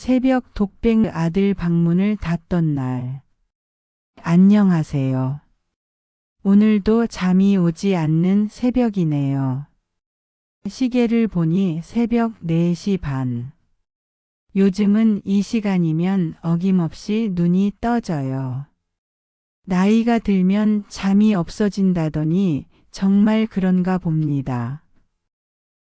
새벽 독백 아들 방문을 닫던 날. 안녕하세요. 오늘도 잠이 오지 않는 새벽이네요. 시계를 보니 새벽 4시 반. 요즘은 이 시간이면 어김없이 눈이 떠져요. 나이가 들면 잠이 없어진다더니 정말 그런가 봅니다.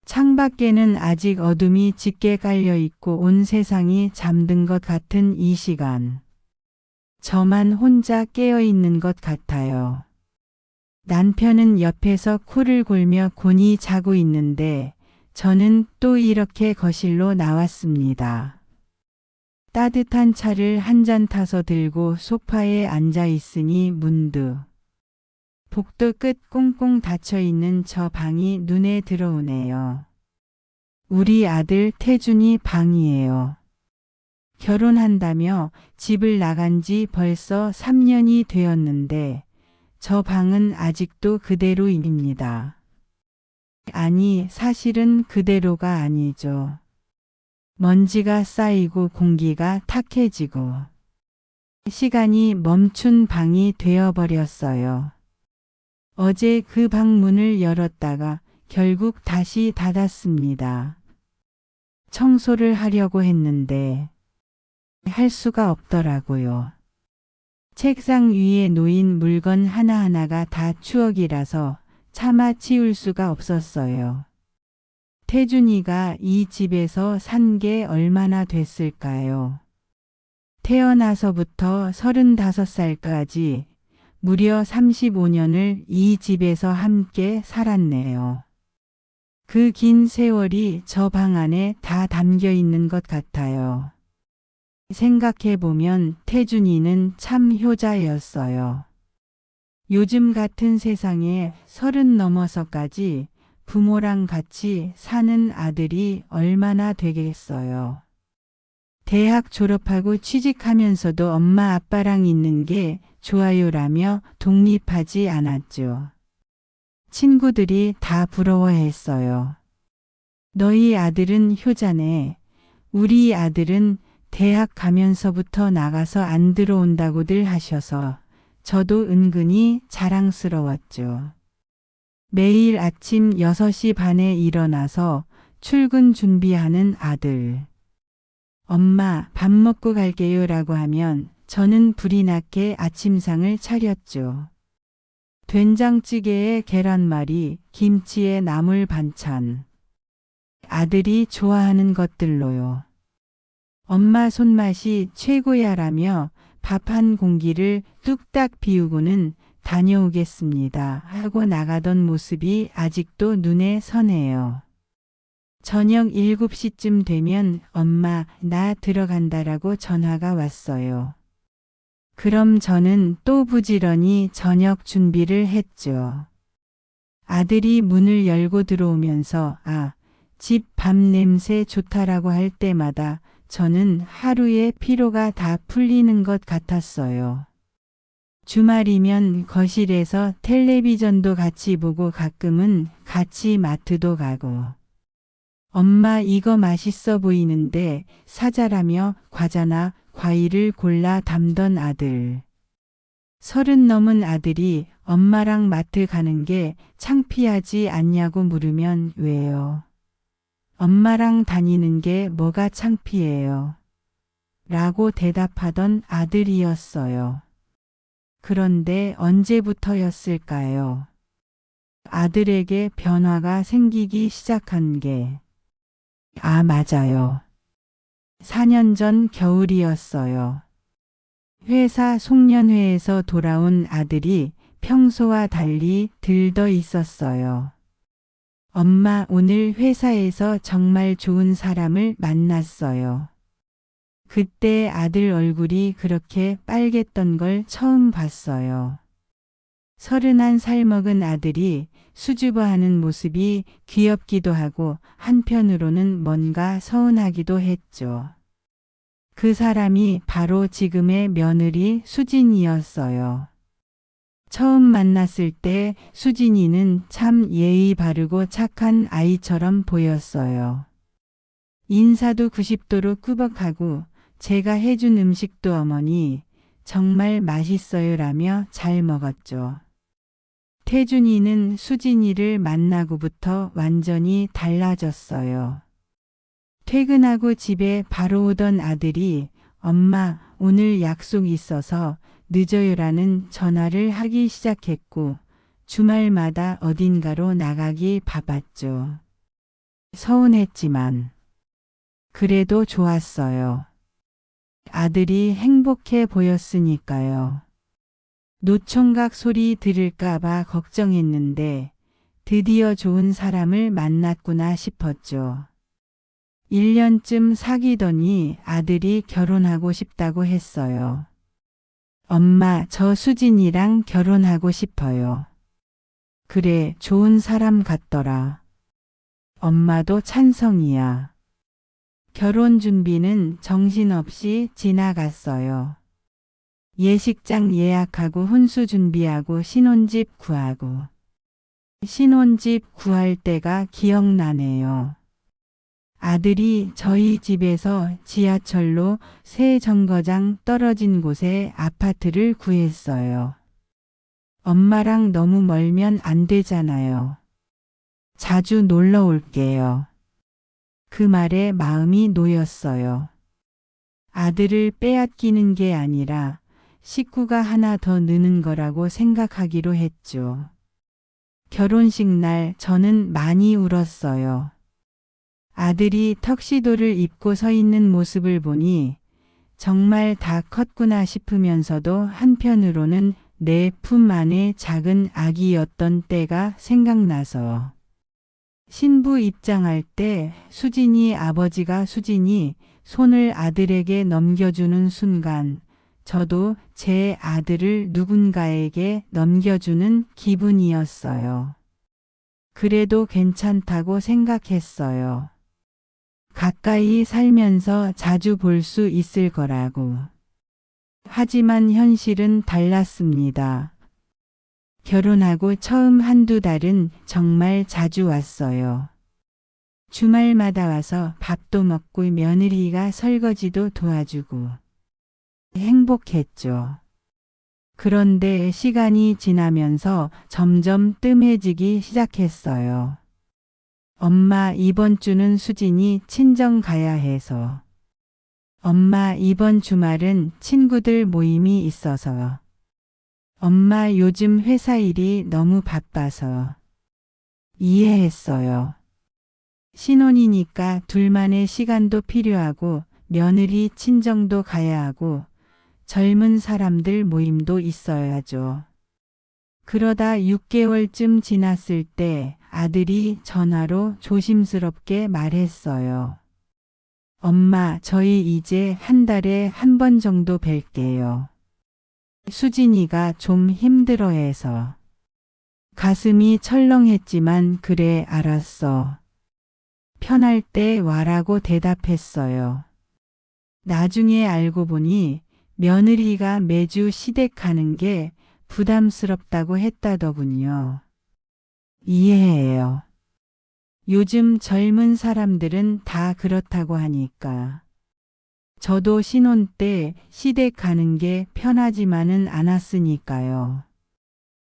창밖에는 아직 어둠이 짙게 깔려 있고 온 세상이 잠든 것 같은 이 시간. 저만 혼자 깨어 있는 것 같아요. 남편은 옆에서 코를 골며 곤히 자고 있는데 저는 또 이렇게 거실로 나왔습니다. 따뜻한 차를 한 잔 타서 들고 소파에 앉아 있으니 문득 복도 끝 꽁꽁 닫혀 있는 저 방이 눈에 들어오네요. 우리 아들 태준이 방이에요. 결혼한다며 집을 나간 지 벌써 3년이 되었는데 저 방은 아직도 그대로입니다. 아니, 사실은 그대로가 아니죠. 먼지가 쌓이고 공기가 탁해지고 시간이 멈춘 방이 되어버렸어요. 어제 그 방 문을 열었다가 결국 다시 닫았습니다. 청소를 하려고 했는데 할 수가 없더라고요. 책상 위에 놓인 물건 하나하나가 다 추억이라서 차마 치울 수가 없었어요. 태준이가 이 집에서 산 게 얼마나 됐을까요? 태어나서부터 35살까지 무려 35년을 이 집에서 함께 살았네요. 그 긴 세월이 저 방 안에 다 담겨 있는 것 같아요. 생각해보면 태준이는 참 효자였어요. 요즘 같은 세상에 30 넘어서까지 부모랑 같이 사는 아들이 얼마나 되겠어요. 대학 졸업하고 취직하면서도 엄마 아빠랑 있는 게 좋아요라며 독립하지 않았죠. 친구들이 다 부러워했어요. 너희 아들은 효자네. 우리 아들은 대학 가면서부터 나가서 안 들어온다고들 하셔서 저도 은근히 자랑스러웠죠. 매일 아침 6시 반에 일어나서 출근 준비하는 아들. 엄마, 밥 먹고 갈게요 라고 하면 저는 불이 나게 아침상을 차렸죠. 된장찌개에 계란말이, 김치에 나물 반찬. 아들이 좋아하는 것들로요. 엄마 손맛이 최고야라며 밥 한 공기를 뚝딱 비우고는 다녀오겠습니다 하고 나가던 모습이 아직도 눈에 선해요. 저녁 7시쯤 되면 엄마 나 들어간다라고 전화가 왔어요. 그럼 저는 또 부지런히 저녁 준비를 했죠. 아들이 문을 열고 들어오면서 집 밥 냄새 좋다라고 할 때마다 저는 하루의 피로가 다 풀리는 것 같았어요. 주말이면 거실에서 텔레비전도 같이 보고 가끔은 같이 마트도 가고. 엄마 이거 맛있어 보이는데 사자라며 과자나 과일을 골라 담던 아들. 30 넘은 아들이 엄마랑 마트 가는 게 창피하지 않냐고 물으면 왜요? 엄마랑 다니는 게 뭐가 창피해요? 라고 대답하던 아들이었어요. 그런데 언제부터였을까요? 아들에게 변화가 생기기 시작한 게. 맞아요. 4년 전 겨울이었어요. 회사 송년회에서 돌아온 아들이 평소와 달리 들떠 있었어요. 엄마 오늘 회사에서 정말 좋은 사람을 만났어요. 그때 아들 얼굴이 그렇게 빨갰던 걸 처음 봤어요. 31살 먹은 아들이 수줍어하는 모습이 귀엽기도 하고 한편으로는 뭔가 서운하기도 했죠. 그 사람이 바로 지금의 며느리 수진이었어요. 처음 만났을 때 수진이는 참 예의 바르고 착한 아이처럼 보였어요. 인사도 90도로 꾸벅하고 제가 해준 음식도 어머니 정말 맛있어요라며 잘 먹었죠. 태준이는 수진이를 만나고부터 완전히 달라졌어요. 퇴근하고 집에 바로 오던 아들이 엄마 오늘 약속 있어서 늦어요라는 전화를 하기 시작했고 주말마다 어딘가로 나가기 바빴죠. 서운했지만 그래도 좋았어요. 아들이 행복해 보였으니까요. 노총각 소리 들을까봐 걱정했는데 드디어 좋은 사람을 만났구나 싶었죠. 1년쯤 사귀더니 아들이 결혼하고 싶다고 했어요. 엄마, 저 수진이랑 결혼하고 싶어요. 그래, 좋은 사람 같더라. 엄마도 찬성이야. 결혼 준비는 정신없이 지나갔어요. 예식장 예약하고 혼수 준비하고 신혼집 구하고. 신혼집 구할 때가 기억나네요. 아들이 저희 집에서 지하철로 새 정거장 떨어진 곳에 아파트를 구했어요. 엄마랑 너무 멀면 안 되잖아요. 자주 놀러 올게요. 그 말에 마음이 놓였어요. 아들을 빼앗기는 게 아니라 식구가 하나 더 느는 거라고 생각하기로 했죠. 결혼식 날 저는 많이 울었어요. 아들이 턱시도를 입고 서 있는 모습을 보니 정말 다 컸구나 싶으면서도 한편으로는 내 품 안에 작은 아기였던 때가 생각나서. 신부 입장할 때 수진이 아버지가 수진이 손을 아들에게 넘겨주는 순간 저도 제 아들을 누군가에게 넘겨주는 기분이었어요. 그래도 괜찮다고 생각했어요. 가까이 살면서 자주 볼 수 있을 거라고. 하지만 현실은 달랐습니다. 결혼하고 처음 한두 달은 정말 자주 왔어요. 주말마다 와서 밥도 먹고 며느리가 설거지도 도와주고. 행복했죠. 그런데 시간이 지나면서 점점 뜸해지기 시작했어요. 엄마 이번 주는 수진이 친정 가야 해서. 엄마 이번 주말은 친구들 모임이 있어서. 엄마 요즘 회사 일이 너무 바빠서. 이해했어요. 신혼이니까 둘만의 시간도 필요하고 며느리 친정도 가야 하고 젊은 사람들 모임도 있어야죠. 그러다 6개월쯤 지났을 때 아들이 전화로 조심스럽게 말했어요. 엄마, 저희 이제 한 달에 한 번 정도 뵐게요. 수진이가 좀 힘들어해서. 가슴이 철렁했지만 그래 알았어. 편할 때 와라고 대답했어요. 나중에 알고 보니 며느리가 매주 시댁 가는 게 부담스럽다고 했다더군요. 이해해요. 요즘 젊은 사람들은 다 그렇다고 하니까. 저도 신혼 때 시댁 가는 게 편하지만은 않았으니까요.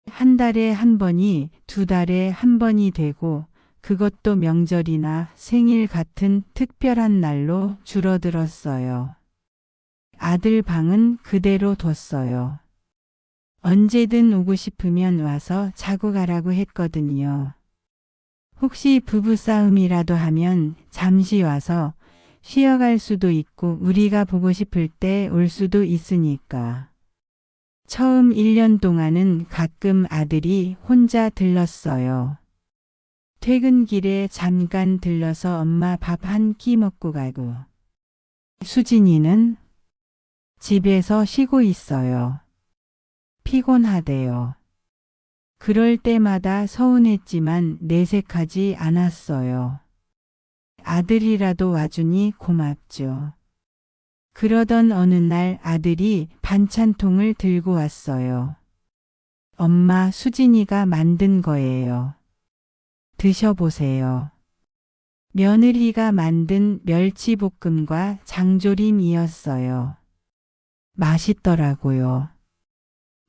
한 달에 한 번이 두 달에 한 번이 되고 그것도 명절이나 생일 같은 특별한 날로 줄어들었어요. 아들 방은 그대로 뒀어요. 언제든 오고 싶으면 와서 자고 가라고 했거든요. 혹시 부부싸움이라도 하면 잠시 와서 쉬어갈 수도 있고 우리가 보고 싶을 때 올 수도 있으니까. 처음 1년 동안은 가끔 아들이 혼자 들렀어요. 퇴근길에 잠깐 들러서 엄마 밥 한 끼 먹고 가고. 수진이는 집에서 쉬고 있어요. 피곤하대요. 그럴 때마다 서운했지만 내색하지 않았어요. 아들이라도 와주니 고맙죠. 그러던 어느 날 아들이 반찬통을 들고 왔어요. 엄마, 수진이가 만든 거예요. 드셔보세요. 며느리가 만든 멸치볶음과 장조림이었어요. 맛있더라고요.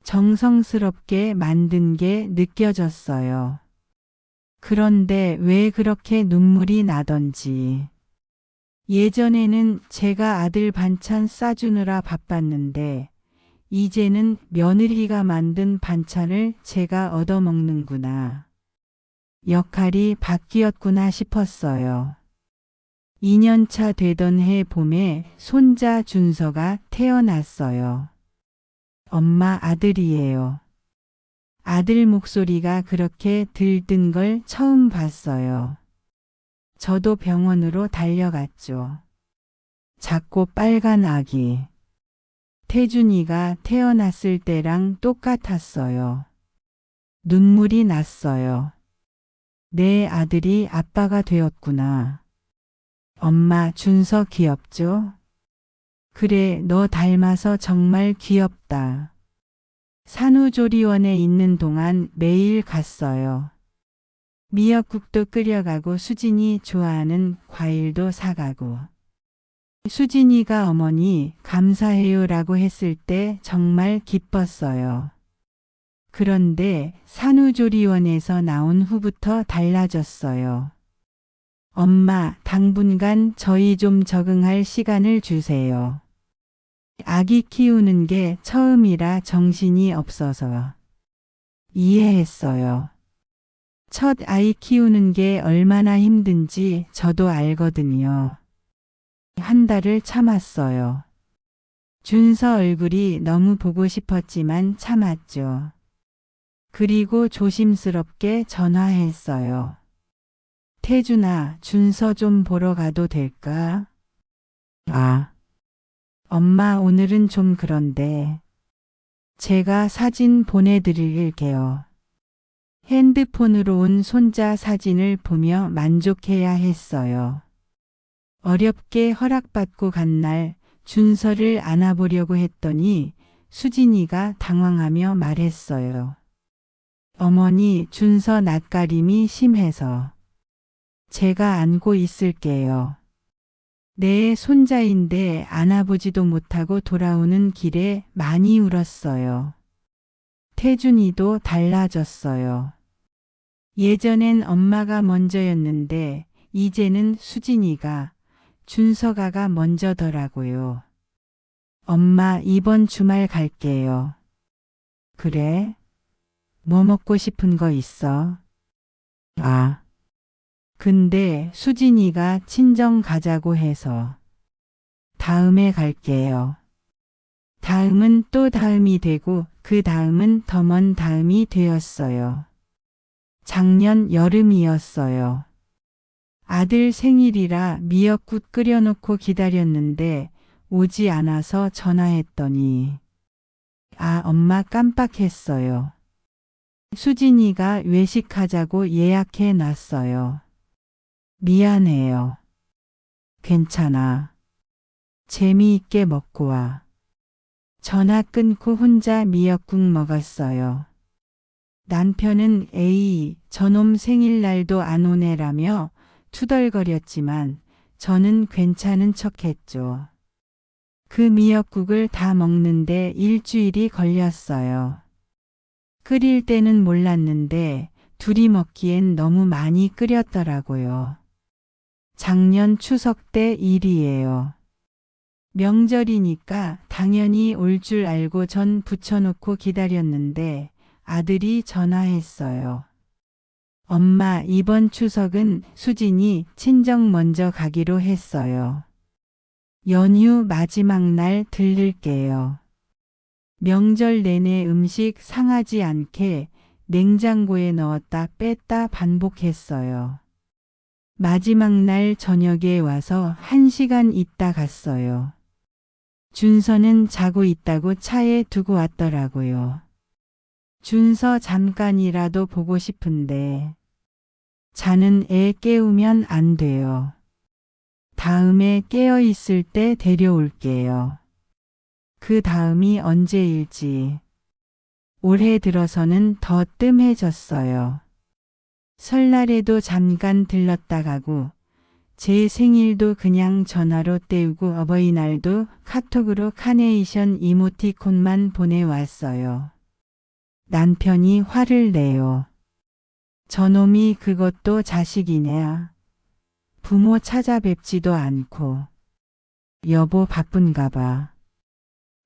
정성스럽게 만든 게 느껴졌어요. 그런데 왜 그렇게 눈물이 나던지. 예전에는 제가 아들 반찬 싸주느라 바빴는데 이제는 며느리가 만든 반찬을 제가 얻어먹는구나. 역할이 바뀌었구나 싶었어요. 2년차 되던 해 봄에 손자 준서가 태어났어요. 엄마 아들이에요. 아들 목소리가 그렇게 들뜬 걸 처음 봤어요. 저도 병원으로 달려갔죠. 작고 빨간 아기. 태준이가 태어났을 때랑 똑같았어요. 눈물이 났어요. 내 아들이 아빠가 되었구나. 엄마 준서 귀엽죠? 그래, 너 닮아서 정말 귀엽다. 산후조리원에 있는 동안 매일 갔어요. 미역국도 끓여가고 수진이 좋아하는 과일도 사가고. 수진이가 어머니 감사해요라고 했을 때 정말 기뻤어요. 그런데 산후조리원에서 나온 후부터 달라졌어요. 엄마, 당분간 저희 좀 적응할 시간을 주세요. 아기 키우는 게 처음이라 정신이 없어서. 이해했어요. 첫 아이 키우는 게 얼마나 힘든지 저도 알거든요. 한 달을 참았어요. 준서 얼굴이 너무 보고 싶었지만 참았죠. 그리고 조심스럽게 전화했어요. 태준아, 준서 좀 보러 가도 될까? 아, 엄마 오늘은 좀 그런데. 제가 사진 보내드릴게요. 핸드폰으로 온 손자 사진을 보며 만족해야 했어요. 어렵게 허락받고 간 날 준서를 안아보려고 했더니 수진이가 당황하며 말했어요. 어머니, 준서 낯가림이 심해서. 제가 안고 있을게요. 내 손자인데 안아보지도 못하고 돌아오는 길에 많이 울었어요. 태준이도 달라졌어요. 예전엔 엄마가 먼저였는데 이제는 수진이가, 준서가가 먼저더라고요. 엄마, 이번 주말 갈게요. 그래? 뭐 먹고 싶은 거 있어? 아, 근데 수진이가 친정 가자고 해서. 다음에 갈게요. 다음은 또 다음이 되고 그 다음은 더 먼 다음이 되었어요. 작년 여름이었어요. 아들 생일이라 미역국 끓여놓고 기다렸는데 오지 않아서 전화했더니 아, 엄마 깜빡했어요. 수진이가 외식하자고 예약해 놨어요. 미안해요. 괜찮아. 재미있게 먹고 와. 전화 끊고 혼자 미역국 먹었어요. 남편은 에이, 저놈 생일날도 안 오네라며 투덜거렸지만 저는 괜찮은 척했죠. 그 미역국을 다 먹는데 일주일이 걸렸어요. 끓일 때는 몰랐는데 둘이 먹기엔 너무 많이 끓였더라고요. 작년 추석 때 일이에요. 명절이니까 당연히 올 줄 알고 전 붙여놓고 기다렸는데 아들이 전화했어요. 엄마, 이번 추석은 수진이 친정 먼저 가기로 했어요. 연휴 마지막 날 들를게요. 명절 내내 음식 상하지 않게 냉장고에 넣었다 뺐다 반복했어요. 마지막 날 저녁에 와서 1시간 있다 갔어요. 준서는 자고 있다고 차에 두고 왔더라고요. 준서 잠깐이라도 보고 싶은데 자는 애 깨우면 안 돼요. 다음에 깨어 있을 때 데려올게요. 그 다음이 언제일지. 올해 들어서는 더 뜸해졌어요. 설날에도 잠깐 들렀다 가고 제 생일도 그냥 전화로 때우고 어버이날도 카톡으로 카네이션 이모티콘만 보내왔어요. 남편이 화를 내요. 저놈이 그것도 자식이냐. 부모 찾아뵙지도 않고. 여보 바쁜가 봐.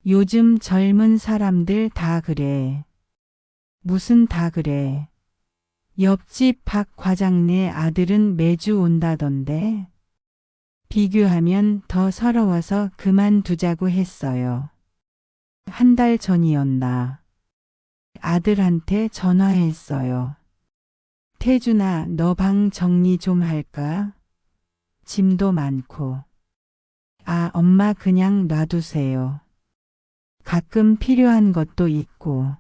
요즘 젊은 사람들 다 그래. 무슨 다 그래. 옆집 박 과장네 아들은 매주 온다던데. 비교하면 더 서러워서 그만두자고 했어요. 한 달 전이었나. 아들한테 전화했어요. 태준아, 너 방 정리 좀 할까? 짐도 많고. 아, 엄마 그냥 놔두세요. 가끔 필요한 것도 있고.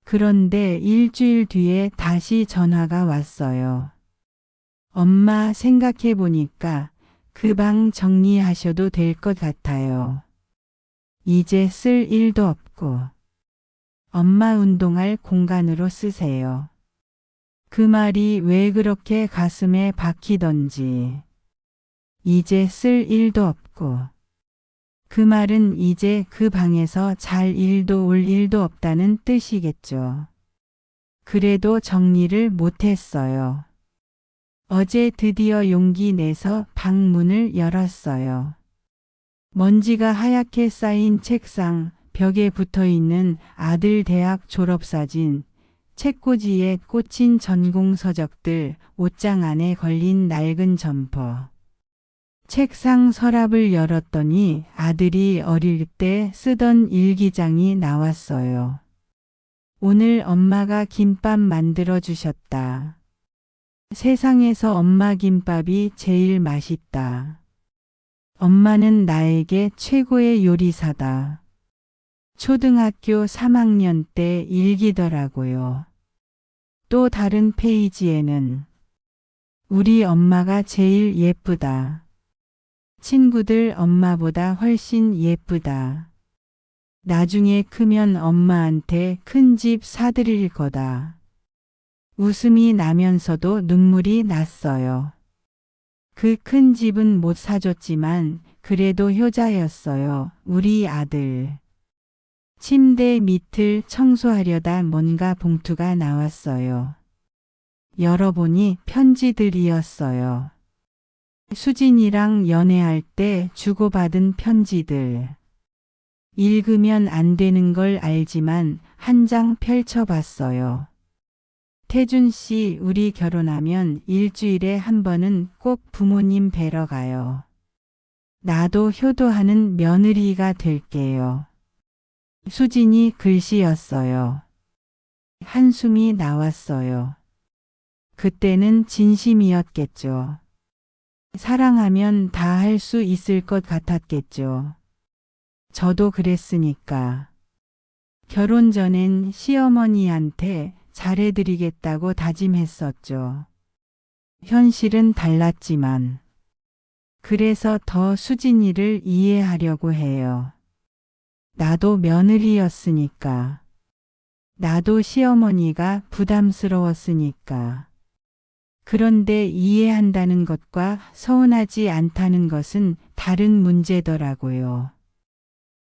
그런데 일주일 뒤에 다시 전화가 왔어요. 엄마 생각해 보니까 그 방 정리하셔도 될 것 같아요. 이제 쓸 일도 없고. 엄마 운동할 공간으로 쓰세요. 그 말이 왜 그렇게 가슴에 박히던지. 이제 쓸 일도 없고. 그 말은 이제 그 방에서 잘 일도 올 일도 없다는 뜻이겠죠. 그래도 정리를 못했어요. 어제 드디어 용기 내서 방문을 열었어요. 먼지가 하얗게 쌓인 책상, 벽에 붙어있는 아들 대학 졸업사진, 책꽂이에 꽂힌 전공서적들, 옷장 안에 걸린 낡은 점퍼. 책상 서랍을 열었더니 아들이 어릴 때 쓰던 일기장이 나왔어요. 오늘 엄마가 김밥 만들어 주셨다. 세상에서 엄마 김밥이 제일 맛있다. 엄마는 나에게 최고의 요리사다. 초등학교 3학년 때 일기더라고요. 또 다른 페이지에는 우리 엄마가 제일 예쁘다. 친구들 엄마보다 훨씬 예쁘다. 나중에 크면 엄마한테 큰 집 사드릴 거다. 웃음이 나면서도 눈물이 났어요. 그 큰 집은 못 사줬지만 그래도 효자였어요. 우리 아들. 침대 밑을 청소하려다 뭔가 봉투가 나왔어요. 열어보니 편지들이었어요. 수진이랑 연애할 때 주고받은 편지들. 읽으면 안 되는 걸 알지만 한 장 펼쳐봤어요. 태준 씨, 우리 결혼하면 일주일에 한 번은 꼭 부모님 뵈러 가요. 나도 효도하는 며느리가 될게요. 수진이 글씨였어요. 한숨이 나왔어요. 그때는 진심이었겠죠. 사랑하면 다 할 수 있을 것 같았겠죠. 저도 그랬으니까. 결혼 전엔 시어머니한테 잘해드리겠다고 다짐했었죠. 현실은 달랐지만. 그래서 더 수진이를 이해하려고 해요. 나도 며느리였으니까. 나도 시어머니가 부담스러웠으니까. 그런데 이해한다는 것과 서운하지 않다는 것은 다른 문제더라고요.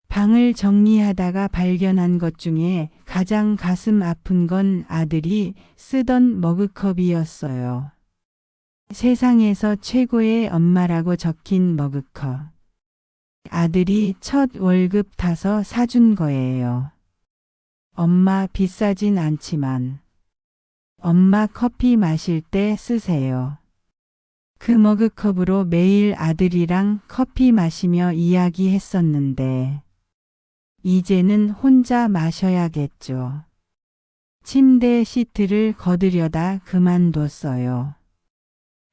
방을 정리하다가 발견한 것 중에 가장 가슴 아픈 건 아들이 쓰던 머그컵이었어요. 세상에서 최고의 엄마라고 적힌 머그컵. 아들이 첫 월급 타서 사준 거예요. 엄마 비싸진 않지만 엄마 커피 마실 때 쓰세요. 그 머그컵으로 매일 아들이랑 커피 마시며 이야기했었는데 이제는 혼자 마셔야겠죠. 침대 시트를 거두려다 그만뒀어요.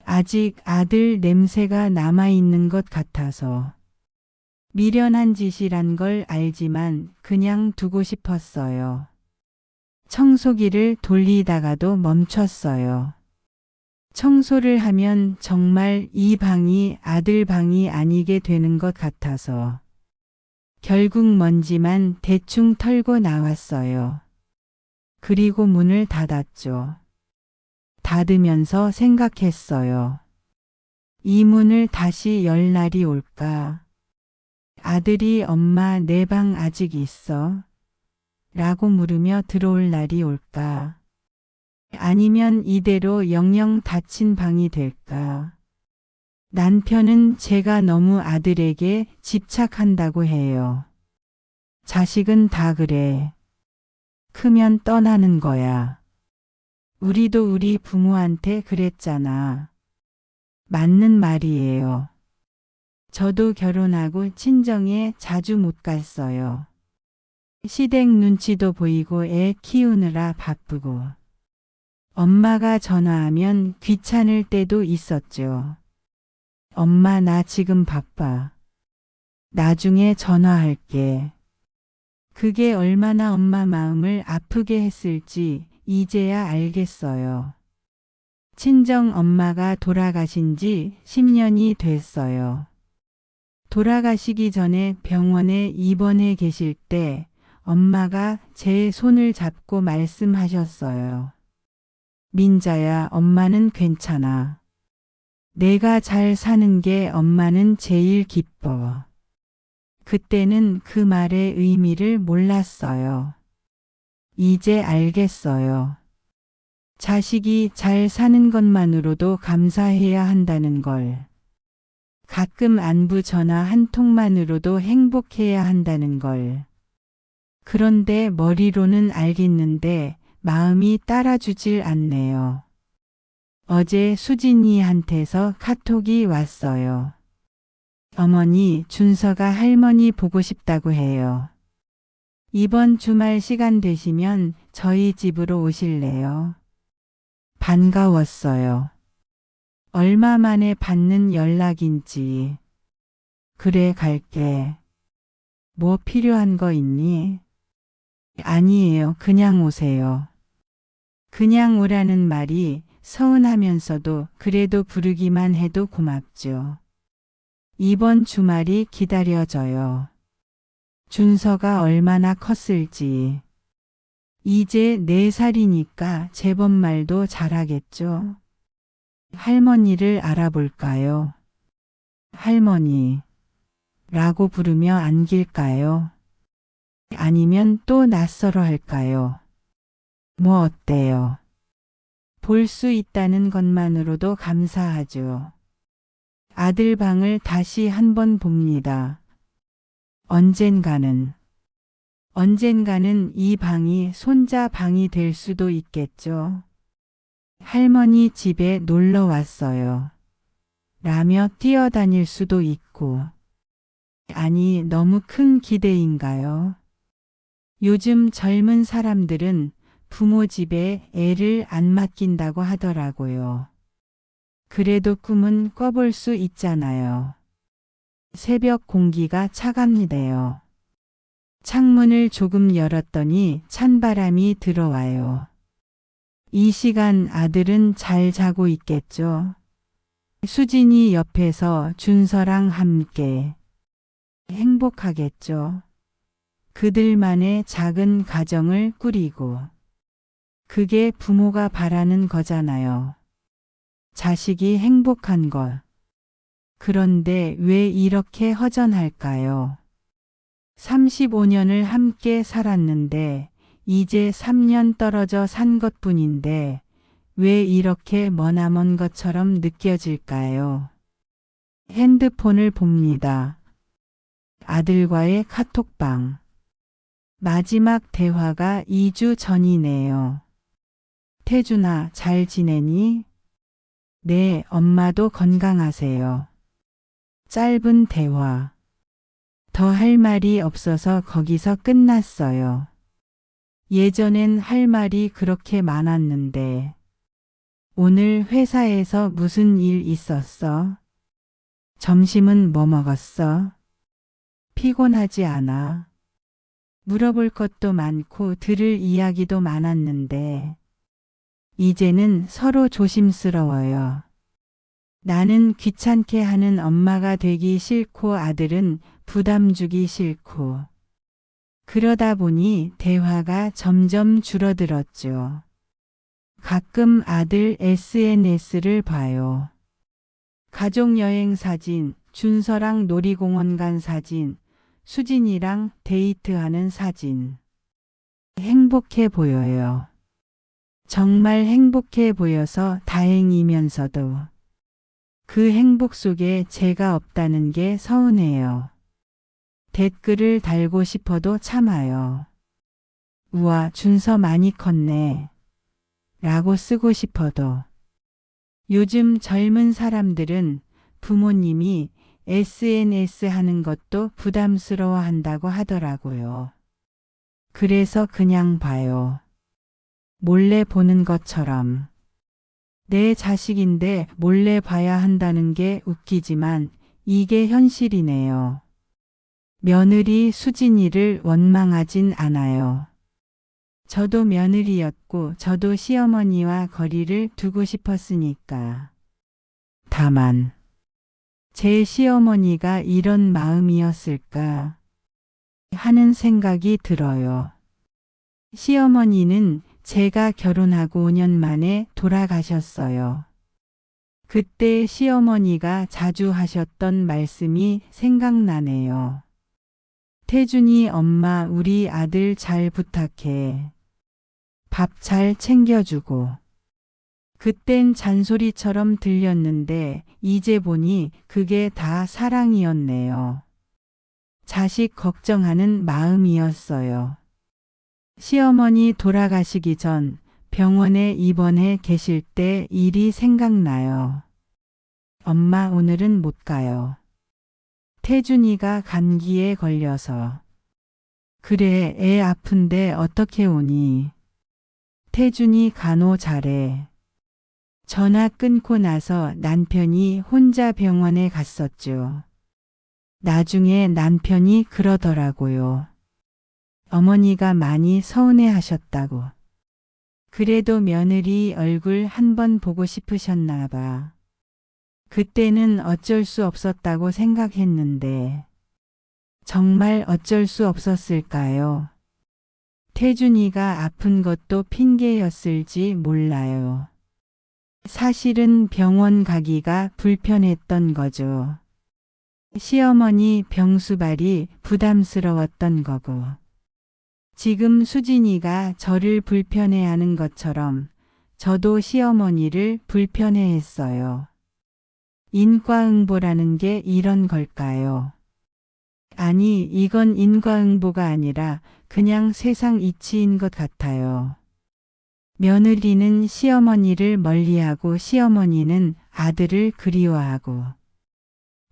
아직 아들 냄새가 남아있는 것 같아서. 미련한 짓이란 걸 알지만 그냥 두고 싶었어요. 청소기를 돌리다가도 멈췄어요. 청소를 하면 정말 이 방이 아들 방이 아니게 되는 것 같아서. 결국 먼지만 대충 털고 나왔어요. 그리고 문을 닫았죠. 닫으면서 생각했어요. 이 문을 다시 열 날이 올까? 아들이 엄마 내 방 아직 있어? 라고 물으며 들어올 날이 올까? 아니면 이대로 영영 닫힌 방이 될까? 남편은 제가 너무 아들에게 집착한다고 해요. 자식은 다 그래. 크면 떠나는 거야. 우리도 우리 부모한테 그랬잖아. 맞는 말이에요. 저도 결혼하고 친정에 자주 못 갔어요. 시댁 눈치도 보이고 애 키우느라 바쁘고. 엄마가 전화하면 귀찮을 때도 있었죠. 엄마 나 지금 바빠. 나중에 전화할게. 그게 얼마나 엄마 마음을 아프게 했을지 이제야 알겠어요. 친정 엄마가 돌아가신 지 10년이 됐어요. 돌아가시기 전에 병원에 입원해 계실 때 엄마가 제 손을 잡고 말씀하셨어요. 민자야, 엄마는 괜찮아. 내가 잘 사는 게 엄마는 제일 기뻐. 그때는 그 말의 의미를 몰랐어요. 이제 알겠어요. 자식이 잘 사는 것만으로도 감사해야 한다는 걸. 가끔 안부 전화 한 통만으로도 행복해야 한다는 걸. 그런데 머리로는 알겠는데 마음이 따라주질 않네요. 어제 수진이한테서 카톡이 왔어요. 어머니, 준서가 할머니 보고 싶다고 해요. 이번 주말 시간 되시면 저희 집으로 오실래요? 반가웠어요. 얼마 만에 받는 연락인지. 그래, 갈게. 뭐 필요한 거 있니? 아니에요. 그냥 오세요. 그냥 오라는 말이 서운하면서도 그래도 부르기만 해도 고맙죠. 이번 주말이 기다려져요. 준서가 얼마나 컸을지. 이제 4살이니까 제법 말도 잘하겠죠. 할머니를 알아볼까요? 할머니 라고 부르며 안길까요? 아니면 또 낯설어 할까요? 뭐 어때요? 볼 수 있다는 것만으로도 감사하죠. 아들 방을 다시 한번 봅니다. 언젠가는 이 방이 손자 방이 될 수도 있겠죠. 할머니 집에 놀러 왔어요. 라며 뛰어다닐 수도 있고. 아니, 너무 큰 기대인가요? 요즘 젊은 사람들은 부모 집에 애를 안 맡긴다고 하더라고요. 그래도 꿈은 꿔볼 수 있잖아요. 새벽 공기가 차갑네요. 창문을 조금 열었더니 찬바람이 들어와요. 이 시간 아들은 잘 자고 있겠죠. 수진이 옆에서 준서랑 함께 행복하겠죠. 그들만의 작은 가정을 꾸리고. 그게 부모가 바라는 거잖아요. 자식이 행복한 것. 그런데 왜 이렇게 허전할까요? 35년을 함께 살았는데 이제 3년 떨어져 산 것뿐인데 왜 이렇게 머나먼 것처럼 느껴질까요? 핸드폰을 봅니다. 아들과의 카톡방. 마지막 대화가 2주 전이네요. 태준아, 잘 지내니? 네, 엄마도 건강하세요. 짧은 대화. 더 할 말이 없어서 거기서 끝났어요. 예전엔 할 말이 그렇게 많았는데. 오늘 회사에서 무슨 일 있었어? 점심은 뭐 먹었어? 피곤하지 않아? 물어볼 것도 많고 들을 이야기도 많았는데. 이제는 서로 조심스러워요. 나는 귀찮게 하는 엄마가 되기 싫고 아들은 부담 주기 싫고. 그러다 보니 대화가 점점 줄어들었죠. 가끔 아들 SNS를 봐요. 가족여행 사진, 준서랑 놀이공원 간 사진, 수진이랑 데이트하는 사진. 행복해 보여요. 정말 행복해 보여서 다행이면서도 그 행복 속에 제가 없다는 게 서운해요. 댓글을 달고 싶어도 참아요. 우와, 준서 많이 컸네. 라고 쓰고 싶어도. 요즘 젊은 사람들은 부모님이 SNS 하는 것도 부담스러워 한다고 하더라고요. 그래서 그냥 봐요. 몰래 보는 것처럼. 내 자식인데 몰래 봐야 한다는 게 웃기지만 이게 현실이네요. 며느리 수진이를 원망하진 않아요. 저도 며느리였고 저도 시어머니와 거리를 두고 싶었으니까. 다만 제 시어머니가 이런 마음이었을까 하는 생각이 들어요. 시어머니는 제가 결혼하고 5년 만에 돌아가셨어요. 그때 시어머니가 자주 하셨던 말씀이 생각나네요. 태준이 엄마 우리 아들 잘 부탁해. 밥 잘 챙겨주고. 그땐 잔소리처럼 들렸는데 이제 보니 그게 다 사랑이었네요. 자식 걱정하는 마음이었어요. 시어머니 돌아가시기 전 병원에 입원해 계실 때 일이 생각나요. 엄마 오늘은 못 가요. 태준이가 감기에 걸려서. 그래, 애 아픈데 어떻게 오니? 태준이 간호 잘해. 전화 끊고 나서 남편이 혼자 병원에 갔었죠. 나중에 남편이 그러더라고요. 어머니가 많이 서운해 하셨다고. 그래도 며느리 얼굴 한번 보고 싶으셨나 봐. 그때는 어쩔 수 없었다고 생각했는데 정말 어쩔 수 없었을까요? 태준이가 아픈 것도 핑계였을지 몰라요. 사실은 병원 가기가 불편했던 거죠. 시어머니 병수발이 부담스러웠던 거고. 지금 수진이가 저를 불편해하는 것처럼 저도 시어머니를 불편해했어요. 인과응보라는 게 이런 걸까요? 아니, 이건 인과응보가 아니라 그냥 세상 이치인 것 같아요. 며느리는 시어머니를 멀리하고 시어머니는 아들을 그리워하고.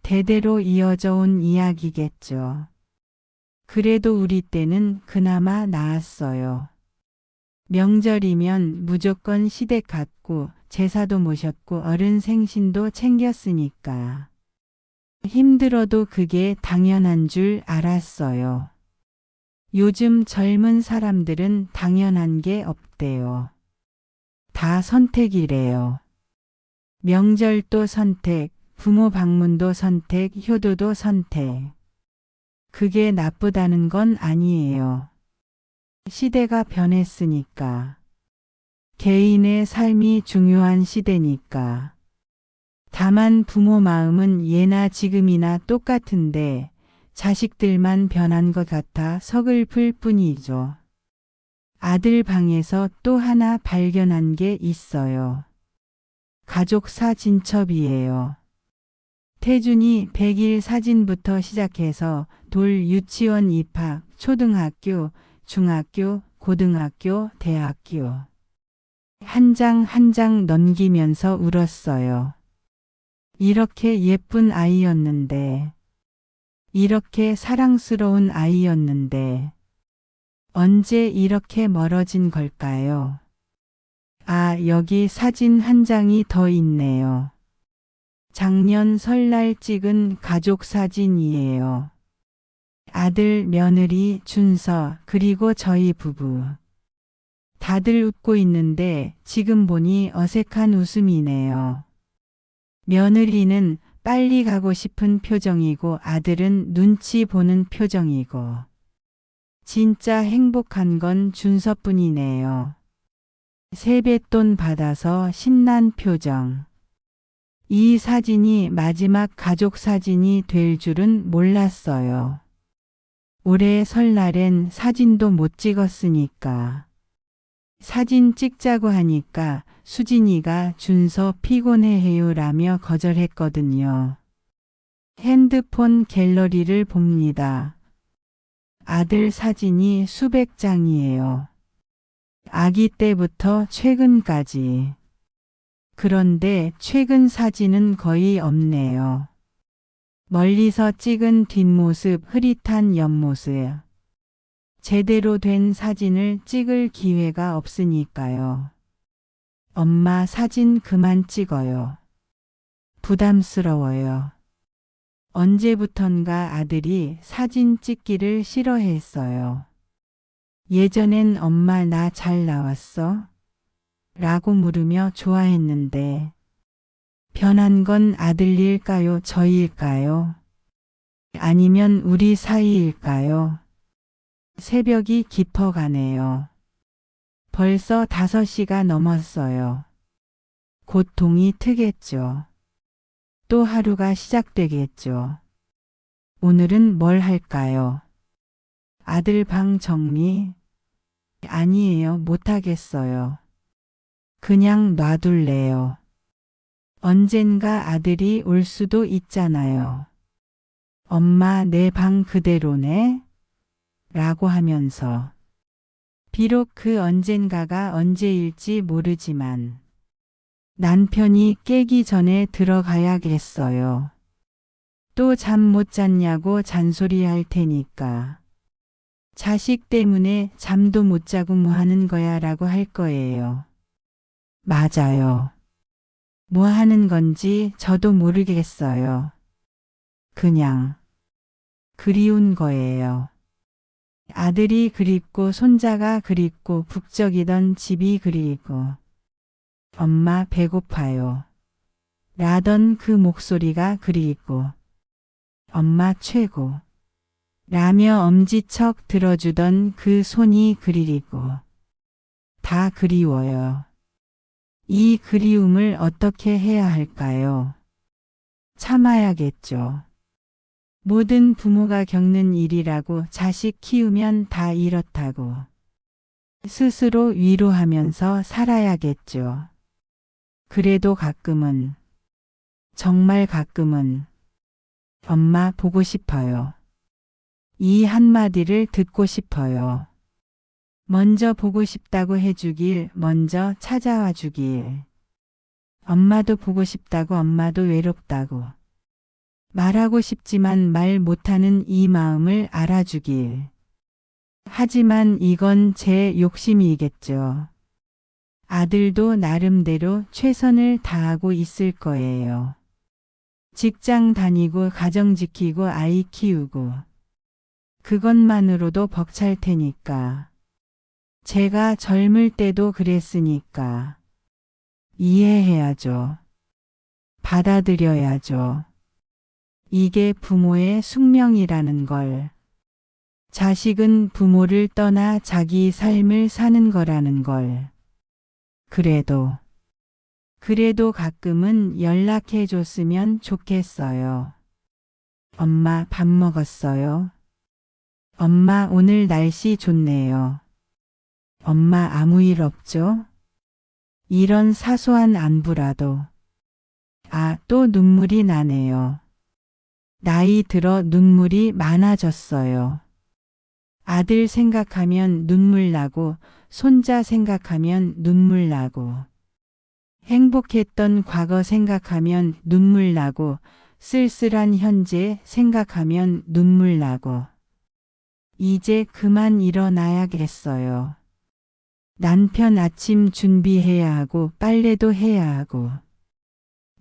대대로 이어져 온 이야기겠죠. 그래도 우리 때는 그나마 나았어요. 명절이면 무조건 시댁 갔고 제사도 모셨고 어른 생신도 챙겼으니까. 힘들어도 그게 당연한 줄 알았어요. 요즘 젊은 사람들은 당연한 게 없대요. 다 선택이래요. 명절도 선택, 부모 방문도 선택, 효도도 선택. 그게 나쁘다는 건 아니에요. 시대가 변했으니까. 개인의 삶이 중요한 시대니까. 다만 부모 마음은 예나 지금이나 똑같은데 자식들만 변한 것 같아 서글플 뿐이죠. 아들 방에서 또 하나 발견한 게 있어요. 가족 사진첩이에요. 태준이 100일 사진부터 시작해서 돌 유치원 입학, 초등학교, 중학교, 고등학교, 대학교. 한 장 한 장 넘기면서 울었어요. 이렇게 예쁜 아이였는데, 이렇게 사랑스러운 아이였는데, 언제 이렇게 멀어진 걸까요? 아, 여기 사진 한 장이 더 있네요. 작년 설날 찍은 가족 사진이에요. 아들, 며느리, 준서, 그리고 저희 부부. 다들 웃고 있는데 지금 보니 어색한 웃음이네요. 며느리는 빨리 가고 싶은 표정이고 아들은 눈치 보는 표정이고. 진짜 행복한 건 준서뿐이네요. 세뱃돈 받아서 신난 표정. 이 사진이 마지막 가족 사진이 될 줄은 몰랐어요. 올해 설날엔 사진도 못 찍었으니까. 사진 찍자고 하니까 수진이가 준서 피곤해해요 라며 거절했거든요. 핸드폰 갤러리를 봅니다. 아들 사진이 수백 장이에요. 아기 때부터 최근까지. 그런데 최근 사진은 거의 없네요. 멀리서 찍은 뒷모습, 흐릿한 옆모습. 제대로 된 사진을 찍을 기회가 없으니까요. 엄마 사진 그만 찍어요. 부담스러워요. 언제부턴가 아들이 사진 찍기를 싫어했어요. 예전엔 엄마 나 잘 나왔어? 라고 물으며 좋아했는데 변한 건 아들일까요? 저일까요? 아니면 우리 사이일까요? 새벽이 깊어가네요. 벌써 5시가 넘었어요. 고통이 트겠죠. 또 하루가 시작되겠죠. 오늘은 뭘 할까요? 아들 방 정리? 아니에요. 못하겠어요. 그냥 놔둘래요. 언젠가 아들이 올 수도 있잖아요. 엄마 내 방 그대로네? 라고 하면서. 비록 그 언젠가가 언제일지 모르지만 남편이 깨기 전에 들어가야겠어요. 또 잠 못 잤냐고 잔소리할 테니까. 자식 때문에 잠도 못 자고 뭐 하는 거야 라고 할 거예요. 맞아요. 뭐 하는 건지 저도 모르겠어요. 그냥 그리운 거예요. 아들이 그립고 손자가 그립고 북적이던 집이 그리고 엄마 배고파요. 라던 그 목소리가 그리고 엄마 최고 라며 엄지척 들어주던 그 손이 그리고 다 그리워요. 이 그리움을 어떻게 해야 할까요? 참아야겠죠. 모든 부모가 겪는 일이라고 자식 키우면 다 이렇다고. 스스로 위로하면서 살아야겠죠. 그래도 가끔은, 정말 가끔은 엄마 보고 싶어요. 이 한마디를 듣고 싶어요. 먼저 보고 싶다고 해주길, 먼저 찾아와 주길. 엄마도 보고 싶다고, 엄마도 외롭다고. 말하고 싶지만 말 못하는 이 마음을 알아주길. 하지만 이건 제 욕심이겠죠. 아들도 나름대로 최선을 다하고 있을 거예요. 직장 다니고 가정 지키고 아이 키우고. 그것만으로도 벅찰 테니까. 제가 젊을 때도 그랬으니까. 이해해야죠. 받아들여야죠. 이게 부모의 숙명이라는 걸. 자식은 부모를 떠나 자기 삶을 사는 거라는 걸. 그래도 가끔은 연락해 줬으면 좋겠어요. 엄마 밥 먹었어요? 엄마 오늘 날씨 좋네요. 엄마 아무 일 없죠? 이런 사소한 안부라도. 아, 또 눈물이 나네요. 나이 들어 눈물이 많아졌어요. 아들 생각하면 눈물 나고, 손자 생각하면 눈물 나고, 행복했던 과거 생각하면 눈물 나고, 쓸쓸한 현재 생각하면 눈물 나고. 이제 그만 일어나야겠어요. 남편 아침 준비해야 하고 빨래도 해야 하고.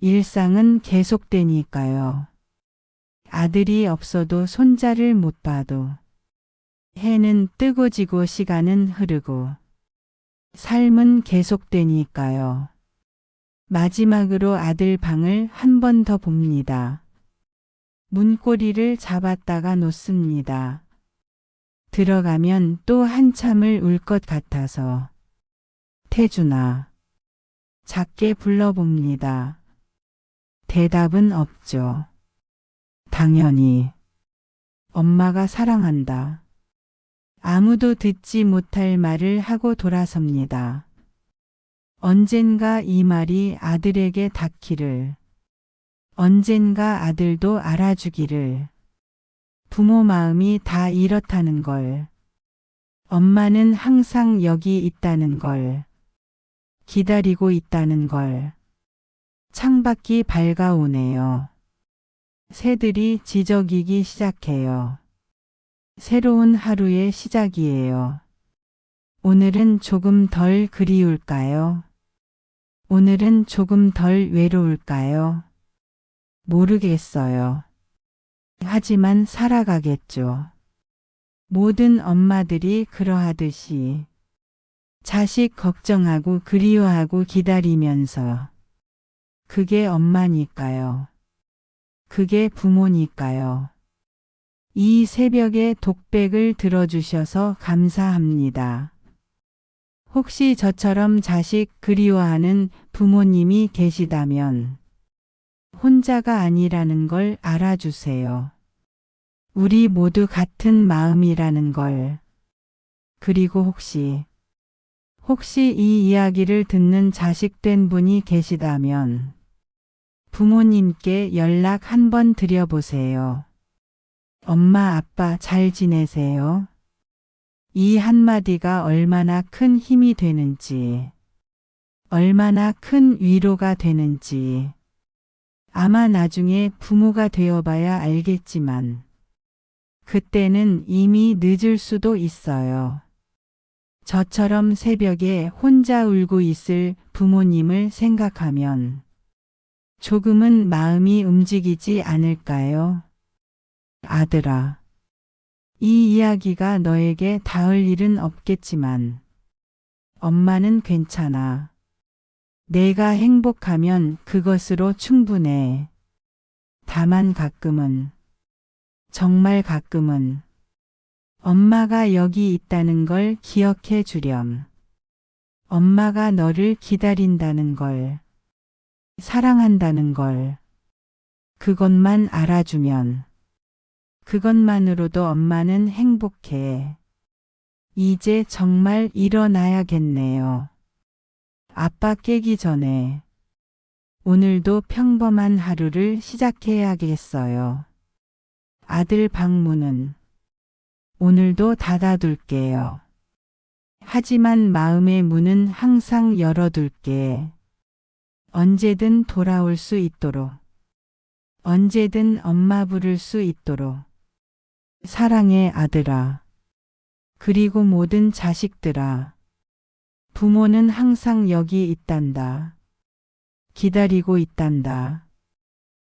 일상은 계속되니까요. 아들이 없어도 손자를 못 봐도. 해는 뜨고 지고 시간은 흐르고. 삶은 계속되니까요. 마지막으로 아들 방을 한 번 더 봅니다. 문고리를 잡았다가 놓습니다. 들어가면 또 한참을 울 것 같아서. 태준아. 작게 불러봅니다. 대답은 없죠. 당연히. 엄마가 사랑한다. 아무도 듣지 못할 말을 하고 돌아섭니다. 언젠가 이 말이 아들에게 닿기를. 언젠가 아들도 알아주기를. 부모 마음이 다 이렇다는 걸. 엄마는 항상 여기 있다는 걸. 기다리고 있다는 걸. 창밖이 밝아오네요. 새들이 지저귀기 시작해요. 새로운 하루의 시작이에요. 오늘은 조금 덜 그리울까요? 오늘은 조금 덜 외로울까요? 모르겠어요. 하지만 살아가겠죠. 모든 엄마들이 그러하듯이 자식 걱정하고 그리워하고 기다리면서. 그게 엄마니까요. 그게 부모니까요. 이 새벽에 독백을 들어주셔서 감사합니다. 혹시 저처럼 자식 그리워하는 부모님이 계시다면 혼자가 아니라는 걸 알아주세요. 우리 모두 같은 마음이라는 걸. 그리고 혹시 이 이야기를 듣는 자식된 분이 계시다면 부모님께 연락 한번 드려보세요. 엄마, 아빠 잘 지내세요? 이 한마디가 얼마나 큰 힘이 되는지, 얼마나 큰 위로가 되는지, 아마 나중에 부모가 되어봐야 알겠지만, 그때는 이미 늦을 수도 있어요. 저처럼 새벽에 혼자 울고 있을 부모님을 생각하면 조금은 마음이 움직이지 않을까요? 아들아, 이 이야기가 너에게 닿을 일은 없겠지만 엄마는 괜찮아. 내가 행복하면 그것으로 충분해. 다만 가끔은, 정말 가끔은 엄마가 여기 있다는 걸 기억해 주렴. 엄마가 너를 기다린다는 걸, 사랑한다는 걸, 그것만 알아주면, 그것만으로도 엄마는 행복해. 이제 정말 일어나야겠네요. 아빠 깨기 전에 오늘도 평범한 하루를 시작해야겠어요. 아들 방문은 오늘도 닫아둘게요. 하지만 마음의 문은 항상 열어둘게. 언제든 돌아올 수 있도록. 언제든 엄마 부를 수 있도록. 사랑해 아들아. 그리고 모든 자식들아. 부모는 항상 여기 있단다. 기다리고 있단다.